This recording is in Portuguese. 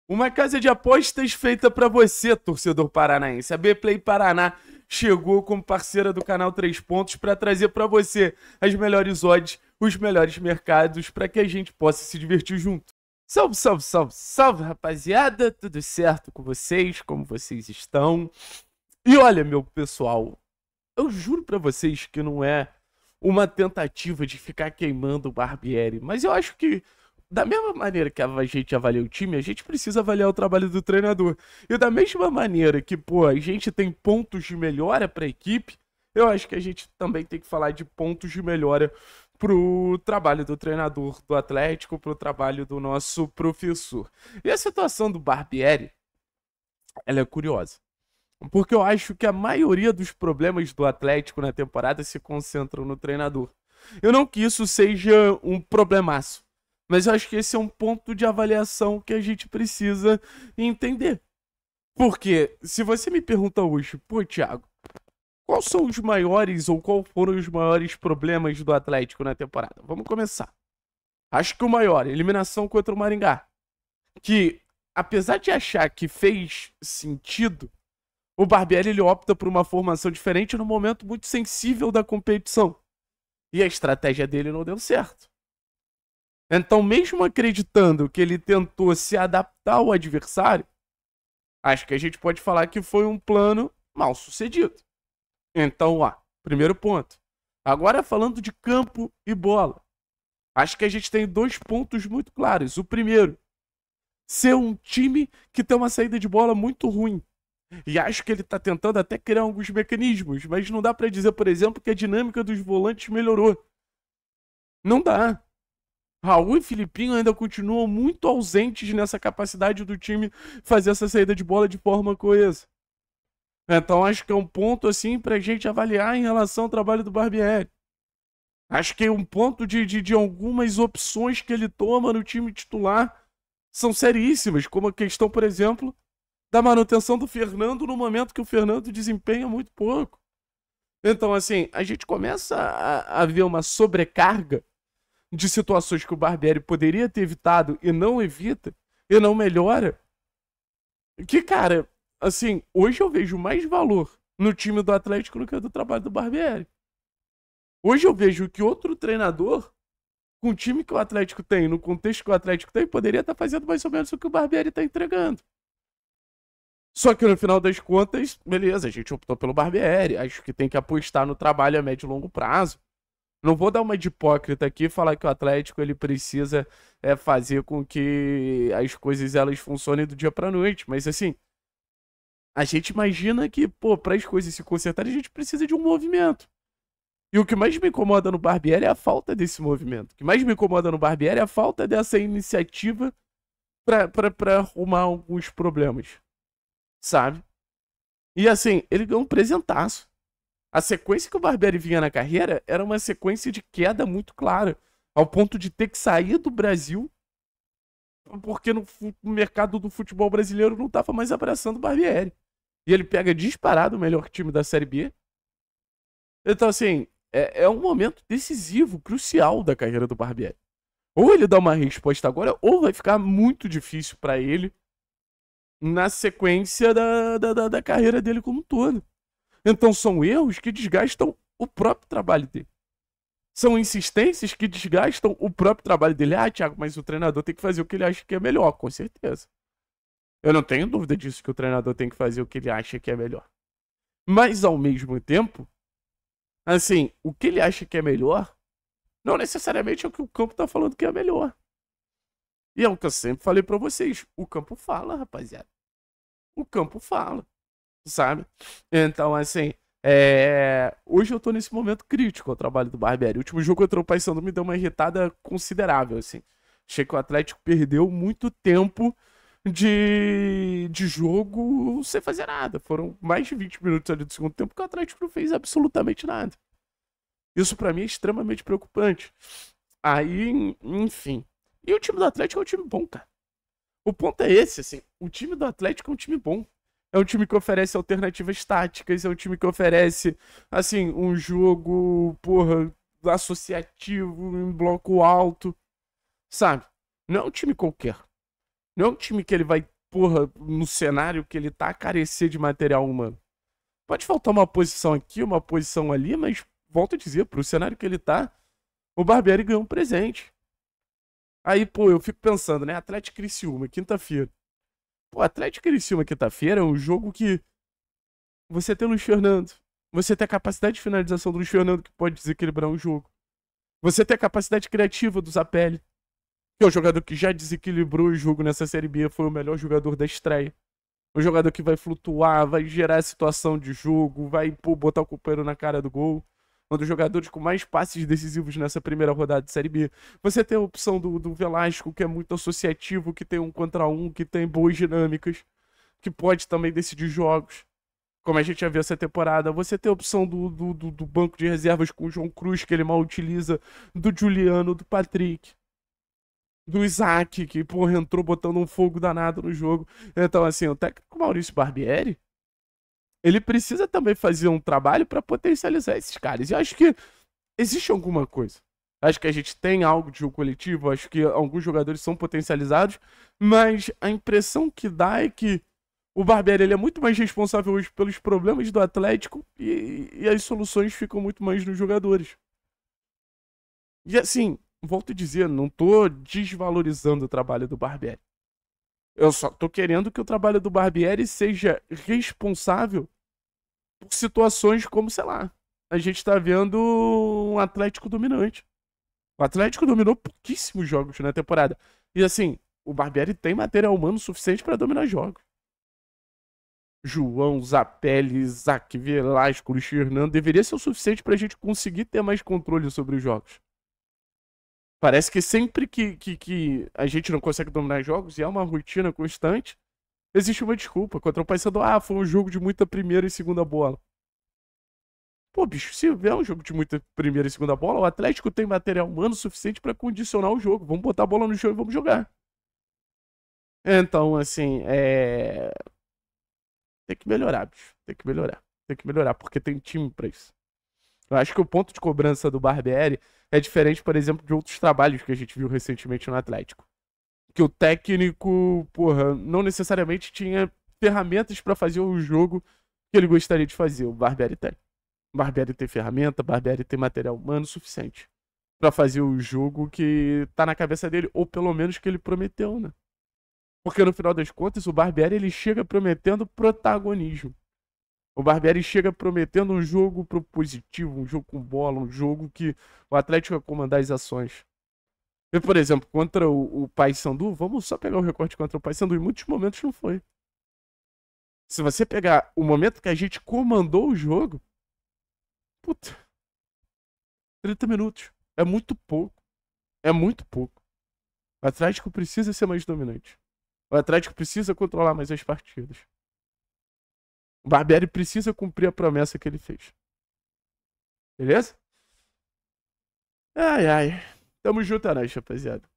Uma casa de apostas feita para você, torcedor paranaense. A Bplay Paraná chegou como parceira do canal 3 Pontos para trazer para você as melhores odds, os melhores mercados para que a gente possa se divertir junto. Salve, salve, salve, salve, rapaziada. Tudo certo com vocês? Como vocês estão? E olha, meu pessoal, eu juro para vocês que não é uma tentativa de ficar queimando o Barbieri, mas eu acho que da mesma maneira que a gente avalia o time, a gente precisa avaliar o trabalho do treinador. E da mesma maneira que, pô, a gente tem pontos de melhora para a equipe, eu acho que a gente também tem que falar de pontos de melhora pro trabalho do treinador do Atlético, pro trabalho do nosso professor. E a situação do Barbieri, ela é curiosa. Porque eu acho que a maioria dos problemas do Atlético na temporada se concentram no treinador. Eu não que isso seja um problemaço, mas eu acho que esse é um ponto de avaliação que a gente precisa entender. Porque se você me pergunta hoje, pô, Thiago, quais são os maiores ou qual foram os maiores problemas do Atlético na temporada? Vamos começar. Acho que o maior, eliminação contra o Maringá. Que, apesar de achar que fez sentido, o Barbieri ele opta por uma formação diferente num momento muito sensível da competição. E a estratégia dele não deu certo. Então, mesmo acreditando que ele tentou se adaptar ao adversário, acho que a gente pode falar que foi um plano mal sucedido. Então, primeiro ponto. Agora falando de campo e bola. Acho que a gente tem dois pontos muito claros. O primeiro, ser um time que tem uma saída de bola muito ruim. E acho que ele tá tentando até criar alguns mecanismos, mas não dá pra dizer, por exemplo, que a dinâmica dos volantes melhorou. Não dá. Raul e Filipinho ainda continuam muito ausentes nessa capacidade do time fazer essa saída de bola de forma coesa. Então acho que é um ponto assim pra gente avaliar em relação ao trabalho do Barbieri. Acho que é um ponto de algumas opções que ele toma no time titular são seríssimas, como a questão, por exemplo, da manutenção do Fernando no momento que o Fernando desempenha muito pouco. Então, assim, a gente começa a ver uma sobrecarga de situações que o Barbieri poderia ter evitado e não evita, e não melhora. Que, cara, assim, hoje eu vejo mais valor no time do Atlético do que do trabalho do Barbieri. Hoje eu vejo que outro treinador, com o time que o Atlético tem, no contexto que o Atlético tem, poderia estar fazendo mais ou menos o que o Barbieri está entregando. Só que no final das contas, beleza, a gente optou pelo Barbieri. Acho que tem que apostar no trabalho a médio e longo prazo. Não vou dar uma de hipócrita aqui e falar que o Atlético ele precisa fazer com que as coisas elas funcionem do dia pra noite. Mas assim, a gente imagina que, pô, para as coisas se consertarem, a gente precisa de um movimento. E o que mais me incomoda no Barbieri é a falta desse movimento. O que mais me incomoda no Barbieri é a falta dessa iniciativa pra arrumar alguns problemas. Sabe? E assim, ele ganhou um presentaço. A sequência que o Barbieri vinha na carreira era uma sequência de queda muito clara, ao ponto de ter que sair do Brasil, porque no mercado do futebol brasileiro não estava mais abraçando o Barbieri. E ele pega disparado o melhor time da Série B. Então, assim, é um momento decisivo, crucial da carreira do Barbieri. Ou ele dá uma resposta agora, ou vai ficar muito difícil para ele na sequência da carreira dele como um todo. Então são erros que desgastam o próprio trabalho dele. São insistências que desgastam o próprio trabalho dele. Ah, Thiago, mas o treinador tem que fazer o que ele acha que é melhor, com certeza. Eu não tenho dúvida disso, que o treinador tem que fazer o que ele acha que é melhor. Mas, ao mesmo tempo, assim, o que ele acha que é melhor, não necessariamente é o que o campo tá falando que é melhor. E é o que eu sempre falei pra vocês. O campo fala, rapaziada. O campo fala, sabe? Então, assim, hoje eu tô nesse momento crítico ao trabalho do Barbieri. O último jogo contra o Paysandu me deu uma irritada considerável, assim. Achei que o Atlético perdeu muito tempo de jogo sem fazer nada. Foram mais de 20 minutos ali do segundo tempo que o Atlético não fez absolutamente nada. Isso pra mim é extremamente preocupante. Aí, enfim. E o time do Atlético é um time bom, cara. O ponto é esse, assim. O time do Atlético é um time bom. É um time que oferece alternativas táticas, é um time que oferece, assim, um jogo, porra, associativo, em bloco alto, sabe? Não é um time qualquer. Não é um time que ele vai porra, no cenário que ele tá, carecer de material humano. Pode faltar uma posição aqui, uma posição ali, mas, volto a dizer, pro cenário que ele tá, o Barbieri ganhou um presente. Aí, pô, eu fico pensando, né? Atlético Criciúma, quinta-feira. Pô, Atlético Criciúma, quinta-feira, é um jogo que você tem o Luiz Fernando. Você tem a capacidade de finalização do Luiz Fernando, que pode desequilibrar um jogo. Você tem a capacidade criativa do Zapelli, que é o jogador que já desequilibrou o jogo nessa Série B, foi o melhor jogador da estreia. Um jogador que vai flutuar, vai gerar situação de jogo, vai botar o companheiro na cara do gol. Um dos jogadores com mais passes decisivos nessa primeira rodada de Série B. Você tem a opção do Velasco, que é muito associativo, que tem 1 contra 1, que tem boas dinâmicas, que pode também decidir jogos, como a gente já viu essa temporada. Você tem a opção do banco de reservas com o João Cruz, que ele mal utiliza, do Juliano, do Patrick, do Isaac, que, porra, entrou botando um fogo danado no jogo. Então, assim, o técnico Maurício Barbieri, ele precisa também fazer um trabalho para potencializar esses caras. E eu acho que existe alguma coisa. Acho que a gente tem algo de jogo coletivo, acho que alguns jogadores são potencializados, mas a impressão que dá é que o Barbieri, ele é muito mais responsável hoje pelos problemas do Atlético e as soluções ficam muito mais nos jogadores. E assim, volto a dizer, não tô desvalorizando o trabalho do Barbieri. Eu só tô querendo que o trabalho do Barbieri seja responsável por situações como, sei lá, a gente tá vendo um Atlético dominante. O Atlético dominou pouquíssimos jogos na temporada. E assim, o Barbieri tem material humano suficiente para dominar jogos. João, Zapelli, Isaac, Velasco, Luiz Fernando deveria ser o suficiente pra gente conseguir ter mais controle sobre os jogos. Parece que sempre que a gente não consegue dominar jogos e é uma rotina constante, existe uma desculpa. Contra o Paysandu, foi um jogo de muita primeira e segunda bola. Pô, bicho, se é um jogo de muita primeira e segunda bola, o Atlético tem material humano suficiente pra condicionar o jogo. Vamos botar a bola no chão e vamos jogar. Então, assim, tem que melhorar, bicho. Tem que melhorar. Tem que melhorar, porque tem time pra isso. Eu acho que o ponto de cobrança do Barbieri é diferente, por exemplo, de outros trabalhos que a gente viu recentemente no Atlético. Que o técnico, porra, não necessariamente tinha ferramentas pra fazer o jogo que ele gostaria de fazer. O Barbieri tem. O Barbieri tem ferramenta, o Barbieri tem material humano suficiente pra fazer o jogo que tá na cabeça dele, ou pelo menos que ele prometeu, né? Porque no final das contas, o Barbieri, ele chega prometendo protagonismo. O Barbieri chega prometendo um jogo propositivo, um jogo com bola, um jogo que o Atlético vai comandar as ações. E, por exemplo, contra o Paysandu, vamos só pegar o recorte contra o Paysandu, em muitos momentos não foi. Se você pegar o momento que a gente comandou o jogo, puta, 30 minutos. É muito pouco. É muito pouco. O Atlético precisa ser mais dominante. O Atlético precisa controlar mais as partidas. O Barbieri precisa cumprir a promessa que ele fez. Beleza? Ai, ai. Tamo junto, né, rapaziada.